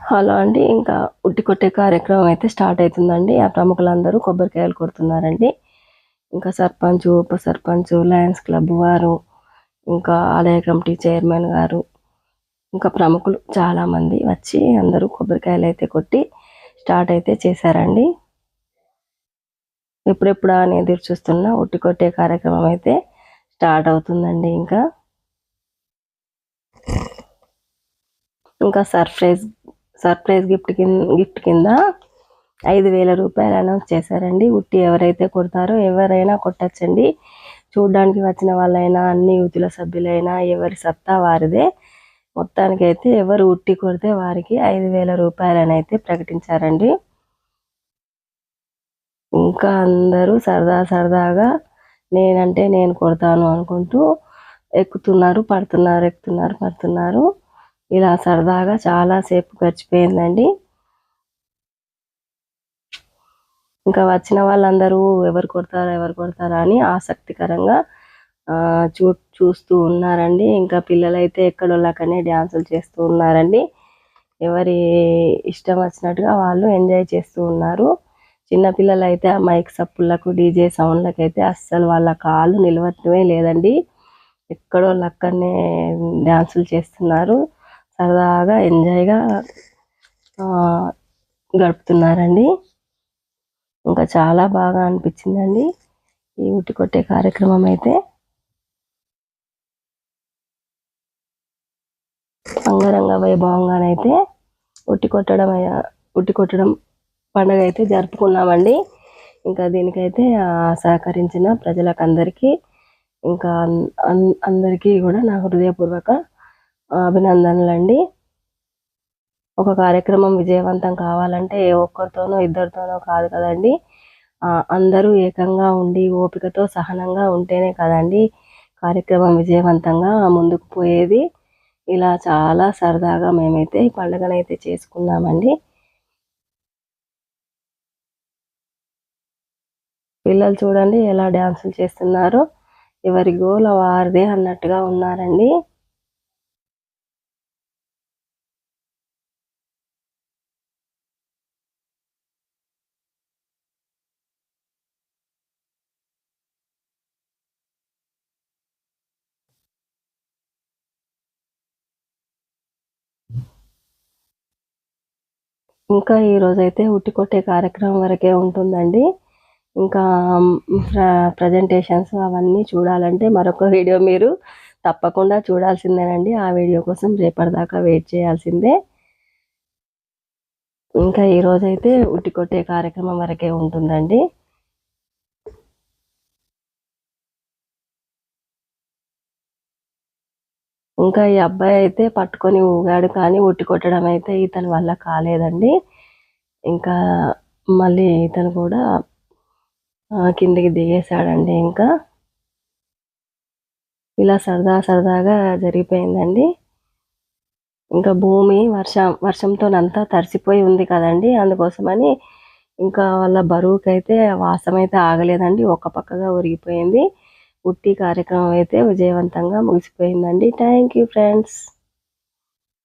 Hello అండి. ఇంకా ఉట్టి కొట్టే కార్యక్రమం అయితే స్టార్ట్ అవుతుందండి. ఆ ప్రముఖులందరూ కొబ్బరికాయలు కొడుతున్నారండి. ఇంకా సర్పంచ్, ఉప సర్పంచ్, లయన్స్ క్లబ్ వారు, ఇంకా ఆలయ కమిటీ చైర్మన్ గారు, ఇంకా ప్రముఖులు చాలామంది వచ్చి అందరూ కొబ్బరికాయలు అయితే కొట్టి స్టార్ట్ అయితే చేశారండి. ఎప్పుడెప్పుడా అని ఎదురు చూస్తున్న ఉట్టి కొట్టే కార్యక్రమం అయితే స్టార్ట్ అవుతుందండి. ఇంకా సర్ప్రైజ్ గిఫ్ట్ కింద 5,000 రూపాయలు అనౌన్స్ చేశారండి. ఉట్టి ఎవరైతే కొడతారో ఎవరైనా కొట్టచ్చండి. చూడ్డానికి వచ్చిన వాళ్ళైనా, అన్ని యూతుల సభ్యులైనా, ఎవరి సత్తా వారిదే. మొత్తానికైతే ఎవరు ఉట్టి కొడితే వారికి 5,000 రూపాయలనైతే ప్రకటించారండి. ఇంకా అందరూ సరదాగా నేనంటే నేను కొడతాను అనుకుంటూ ఎక్కుతున్నారు, పడుతున్నారు. ఇలా సరదాగా చాలాసేపు గడిచిపోయిందండి. ఇంకా వచ్చిన వాళ్ళందరూ ఎవరు కొడతారా అని ఆసక్తికరంగా చూస్తూ ఉన్నారండి. ఇంకా పిల్లలైతే ఎక్కడోళ్ళకనే డ్యాన్సులు చేస్తూ ఉన్నారండి. ఎవరి ఇష్టం వచ్చినట్టుగా వాళ్ళు ఎంజాయ్ చేస్తూ ఉన్నారు. చిన్నపిల్లలు అయితే ఆ మైక్ సప్పులకు, డీజే సౌండ్లకు అయితే అస్సలు వాళ్ళ కాళ్ళు నిలవటమే లేదండి. ఎక్కడోళ్ళక్కడనే డ్యాన్సులు చేస్తున్నారు. సరదాగా ఎంజాయ్గా గడుపుతున్నారండి. ఇంకా చాలా బాగా అనిపించిందండి ఈ ఉట్టి కొట్టే కార్యక్రమం అయితే. అంగరంగ వైభవంగానైతే ఉట్టి కొట్టడం పండుగ అయితే జరుపుకున్నామండి. ఇంకా దీనికైతే సహకరించిన ప్రజలకందరికీ, ఇంకా అందరికీ కూడా నా హృదయపూర్వక అభినందనలండి. ఒక కార్యక్రమం విజయవంతం కావాలంటే ఒక్కరితోనో ఇద్దరితోనో కాదు కదండి. అందరూ ఏకంగా ఉండి ఓపికతో సహనంగా ఉంటేనే కదండి కార్యక్రమం విజయవంతంగా ముందుకు పోయేది. ఇలా చాలా సరదాగా మేమైతే ఈ పండుగనైతే చేసుకున్నామండి. పిల్లలు చూడండి ఎలా డ్యాన్సులు చేస్తున్నారో, ఎవరి గోల వారిదే అన్నట్టుగా ఉన్నారండి. ఇంకా ఈరోజైతే ఉట్టి కొట్టే కార్యక్రమం వరకే ఉంటుందండి. ఇంకా ప్రజెంటేషన్స్ అవన్నీ చూడాలంటే మరొక వీడియో మీరు తప్పకుండా చూడాల్సిందేనండి. ఆ వీడియో కోసం రేపటిదాకా వెయిట్ చేయాల్సిందే. ఇంకా ఈరోజైతే ఉట్టి కొట్టే కార్యక్రమం వరకే ఉంటుందండి. ఇంకా ఈ అబ్బాయి అయితే పట్టుకొని ఊగాడు, కానీ ఉట్టి కొట్టడం అయితే ఇతని వల్ల కాలేదండి. ఇంకా మళ్ళీ ఇతను కూడా కిందికి దిగేశాడండి. ఇంకా ఇలా సరదాగా జరిగిపోయిందండి. ఇంకా భూమి వర్షంతోనంతా తడిసిపోయి ఉంది కదండి. అందుకోసమని ఇంకా వాళ్ళ బరువుకైతే వాసం అయితే ఆగలేదండి. ఒక్క పక్కగా ఒరిగిపోయింది. ఉట్టి కార్యక్రమం అయితే విజయవంతంగా ముగిసిపోయిందండి. Thank you friends.